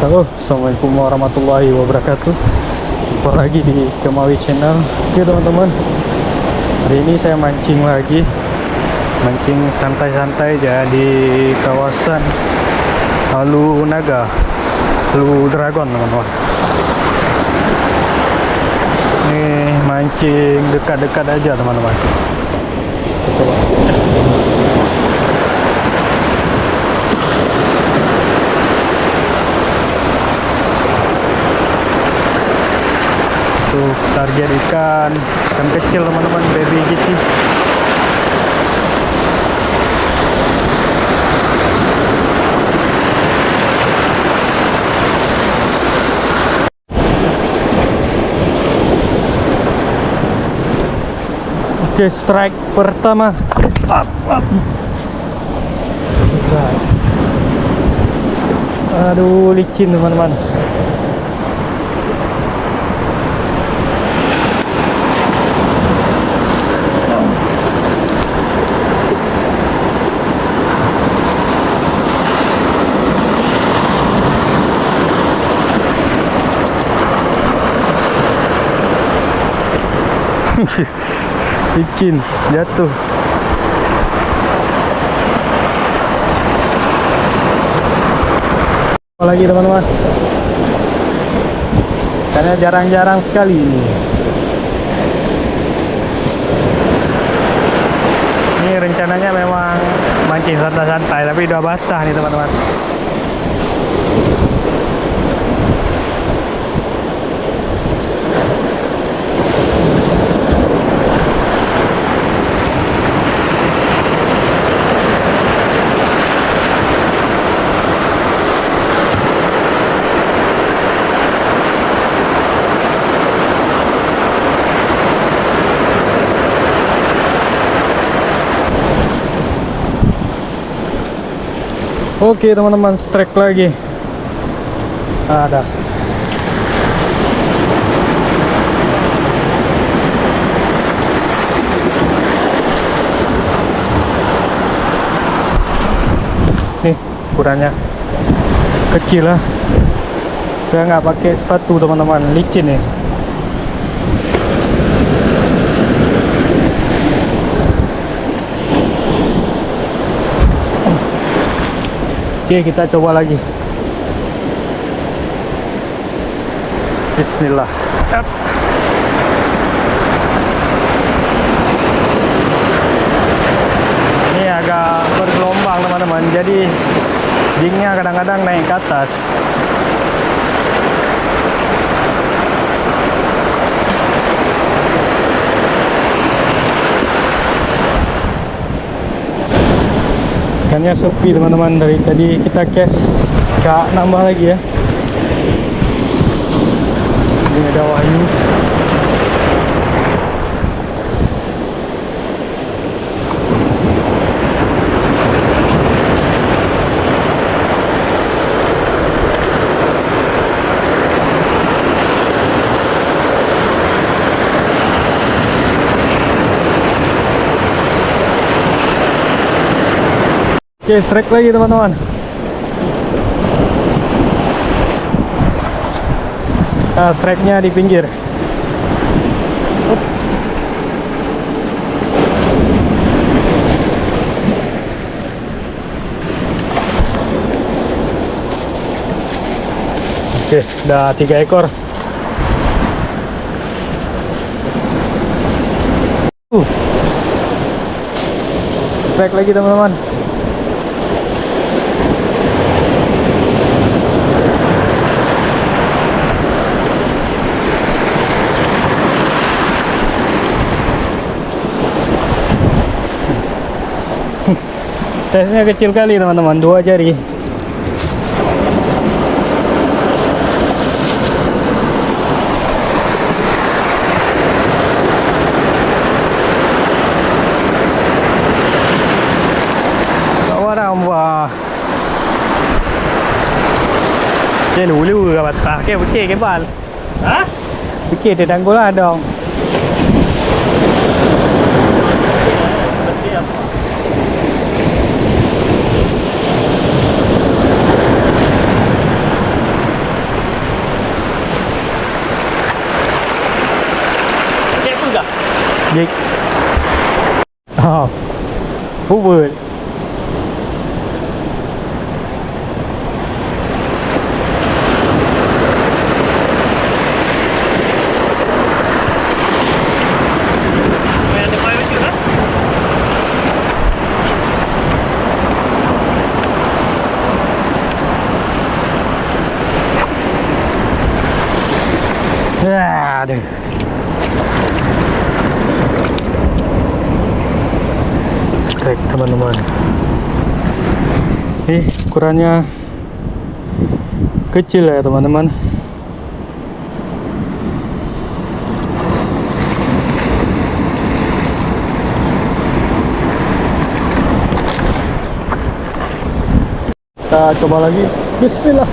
Halo, assalamualaikum warahmatullahi wabarakatuh. Jumpa lagi di Kemawi Channel. Oke teman-teman, hari ini saya mancing lagi, mancing santai-santai aja di kawasan Halu Naga, Halu Dragon teman-teman. Ini mancing dekat-dekat aja teman-teman. Kita coba tes. Tuh, target ikan kecil teman-teman, baby gitu. Oke, strike pertama. Aduh, licin teman-teman. Licin, jatuh. Apa lagi teman-teman? Karena jarang-jarang sekali ini. Ini rencananya memang mancing santai-santai, tapi udah basah nih teman-teman. Oke teman-teman, strike lagi. Ada. Nih ukurannya kecil lah. Saya nggak pakai sepatu teman-teman, licin nih. Oke, kita coba lagi. Bismillah. Ini agak bergelombang teman-teman, jadi jingnya kadang-kadang naik ke atas. Ikannya sepi teman-teman, dari tadi kita cash gak nambah lagi ya. Ini ada Wahyu. Oke, strike lagi teman-teman. Nah, strike-nya di pinggir. Oke, udah 3 ekor. Strike lagi teman-teman. Size-nya kecil kali teman-teman, 2 jari. Wah, chơi đủ lưu rồi bà cái bàn hả cái kia thì đang có là đồng. Jik. Oh. Bubur. Ya, aduh. Strike teman-teman. Ukurannya kecil ya teman-teman. Kita coba lagi. Bismillah.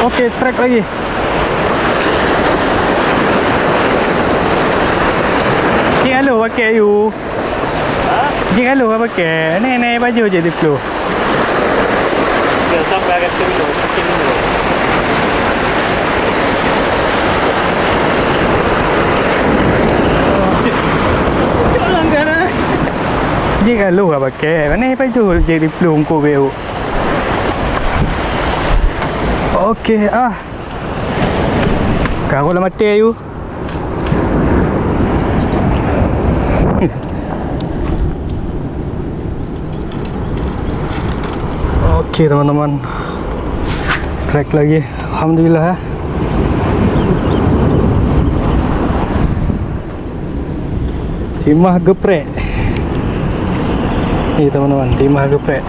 Oke, strike lagi. Jika lu pakai you. Jika lu pakai, ni baju je di flow. Dia sampai agak dulu, mungkin dulu. Jalan kan? Jika lu pakai, ni baju je di flow ko beu. Okey, Kau lah mati you. Okey teman-teman. Strike lagi. Alhamdulillah. Timah geprek. Ni teman-teman, timah geprek.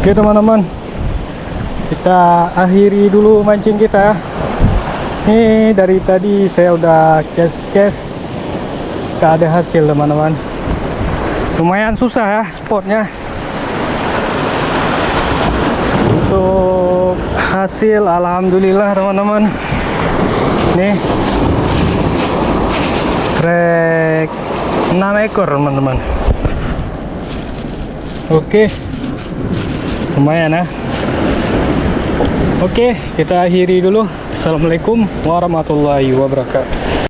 Oke teman-teman, kita akhiri dulu mancing kita. Ini dari tadi saya udah kes gak ada hasil teman-teman. Lumayan susah ya spotnya. Untuk hasil alhamdulillah teman-teman. Nih trek 6 ekor teman-teman. Oke, lumayan ya. Oke, kita akhiri dulu. Assalamualaikum warahmatullahi wabarakatuh.